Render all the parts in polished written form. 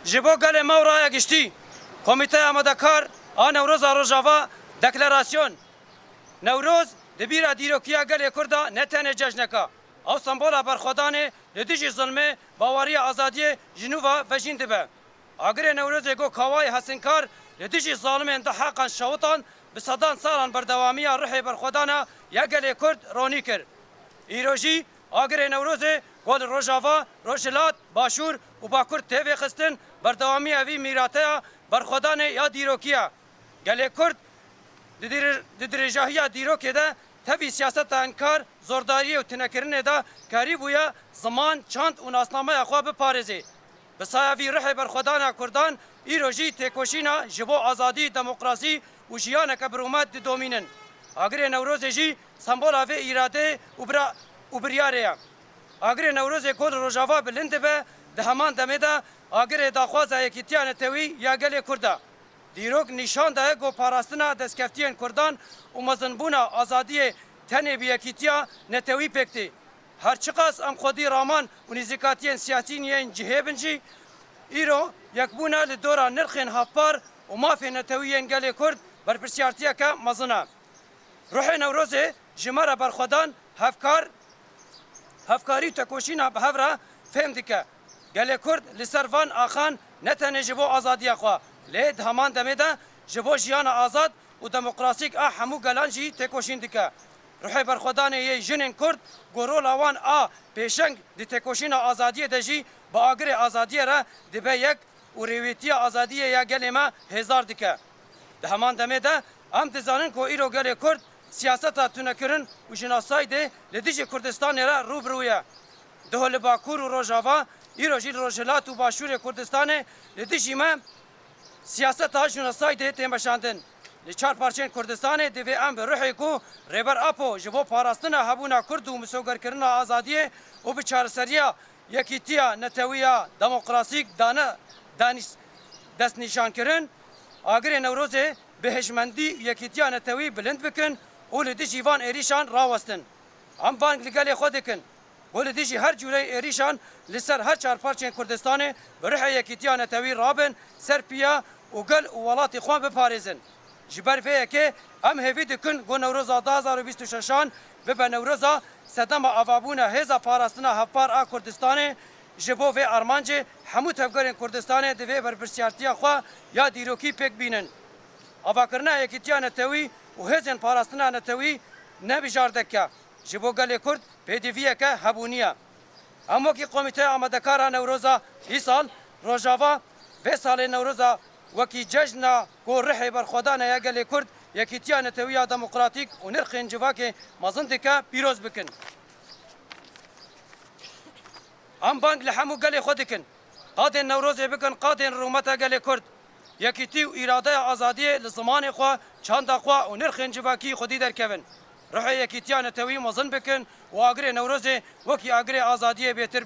جبو گل مورا گشتی کمیته آمادکار آن نوروز روجاوا دکلاراسیون نوروز دبیر دیروکیا گل کردا نتنه جشنکا او سمبولا برخودانه لدیجی ظلمه باوری آزادی جنوبا فجین دبه اگر نوروز گو کوای حسنکار لدیجی ظالم انتحاقا شوطان بصدان سالان بردوامی روحی برخودانا یا گل کرد رونی کرد ایروژی اگر نوروز گل روجاوا روجلات باشور و باکور تیوی خستن بردوامی اوی میراته برخودانه یا دیروکیا گل کرد درجاهی دیروکی ده تبی سیاست انکار زورداری و تنکرنه ده کاری بویا زمان چند و ناسنامه اخوا بپارزی بسایوی روح برخودان کردان ایروژی تکوشینا جبو آزادی دموکراسی و جیان کبرومت دومینن اگر نوروز جی سمبول اوی اراده و بریاره اگر نوروز کل روجاوا بلند به ده همان دمه ده اگر داخواز یکیتیان توی یا گل کرده دیروک نشان ده گو پاراستنا دستکفتیان کردان و مزنبونا آزادی تنه بیکیتیا نتوی پکتی هر چقاس ام خودی رامان و نزیکاتیان سیاسی نیان جهبنجی ایرو یکبونا لدورا نرخین هفپار و مافی نتویین گل کرد بر پرسیارتیا که مزنا روح نوروزه جمارا برخودان هفکاری تکوشینا به هفرا فهم دکه گل کرد لسروان آخان نتنه جبو آزادی اخوا لید همان دمه ده جبو جیان آزاد و دموکراسیک همو گلان جی تکوشین دکه روح برخودان یه جنین کرد گرو لاوان پیشنگ دی تکوشین آزادی دجی با آگر آزادی را دبه یک و رویتی آزادی یا گل ما هزار دکه ده همان دمه ده هم دزانن که ایرو گل کرد سیاستا تونکرن و جناسای ده لدیج کردستان را روبرویه دهل باکور و روجاوا ایرو جیل روجلات و باشور کردستان لدیجی ما سیاستا جناسای ده تیمشاندن لچار پارچین کردستان دوی ام به روحی کو ریبر اپو جبو پاراستنا هبونا کرد و مسوگر کرنا آزادیه و به چارسریا یکیتیا نتویا دموکراسیک دست نشان کرن اگر نوروزه به هجمندی یکیتیا نتوی بلند بکن و لدی جیوان ایریشان راوستن ام بانگ لگل خود کن و لدی هر جوره ایریشان لسر هر چار پارچین کردستان به روح یکیتیا نتوی رابن سرپیا و گل و ولات خوان بپارزن جبر فيه که ام هفید کن گو نوروزا 2026 به نوروزا سدما آوابونا هزا پاراستنا هفپار کردستان جبو و ارمانج همو تفگرین کردستان دوی برپرسیارتیا خوا یا دیروکی پک بینن آواکرنا یکیتیا نتوی و هزین پاراستنا نتوی نبیجاردکه جبو گل کرد پیدویه که هبونیه اما که کمیته آمادکارا نوروزا ای سال روجاوا و سال نوروزا وکی جشن کو رحی برخودان یا گل کرد یکیتیا نتویا دموکراتیک و نرخین جواک مزندکا پیروز بکن ام بانگ لحمو گل خودکن قادن نوروز بکن قادن رومتا گل کرد یکیتی و اراده آزادی لزمان خوا چند خوا و نرخین جواکی خودی در کون روح یکیتیا نتوی مزن بکن و آگر نوروز وکی آگر آزادی بهتر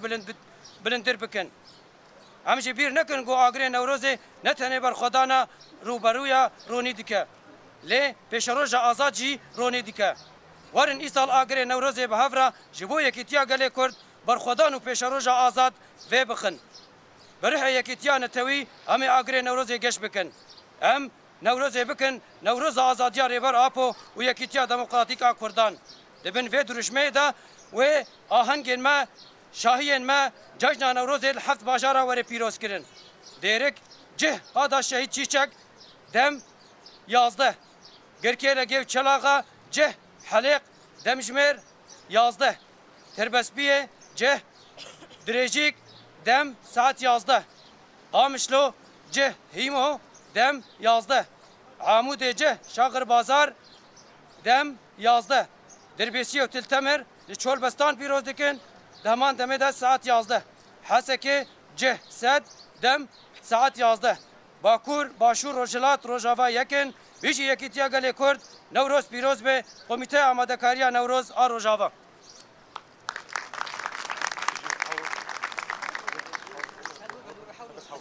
بلندر بکن همچه بیر نکن گو آگر نوروزه نتنه بر خدانا روبرویا رونی دکه لی پیشروج آزاد جی رونی دکه ورن ای سال آگر نوروزه به هفره جبو یکیتیا گله کرد بر خدان و پیشروج آزاد و بخن بره یکیتیا نتوی همه آگر نوروزه گش بکن هم نوروزه بکن نوروز آزادیا ریبر آپو و یکیتیا دموکراتیک کردان لبن و درشمه ده و آهنگین ما شاهین ما جشن نوروز الحفت باجارا وره پیروز کرن دیرک جه قادا شهید چیچک دم 11 گرکیل گیو چلاغا جه حلیق دمجمر 11 تربسبیه جه دریجیک دم ساعت 11 قامشلو جه هیمو دم 11 عمود جه شاغر بازار دم 11 دربیسی و تلتمر لچول بستان پیروز دکن دمان دمه ده ساعت 11 حسکه جه سد دم ساعت 11 باکور باشور روجلات روجاوا یکن بیجی یکیتیا گل کرد نوروز پیروز به کمیته آمادکاری نوروز روجاوا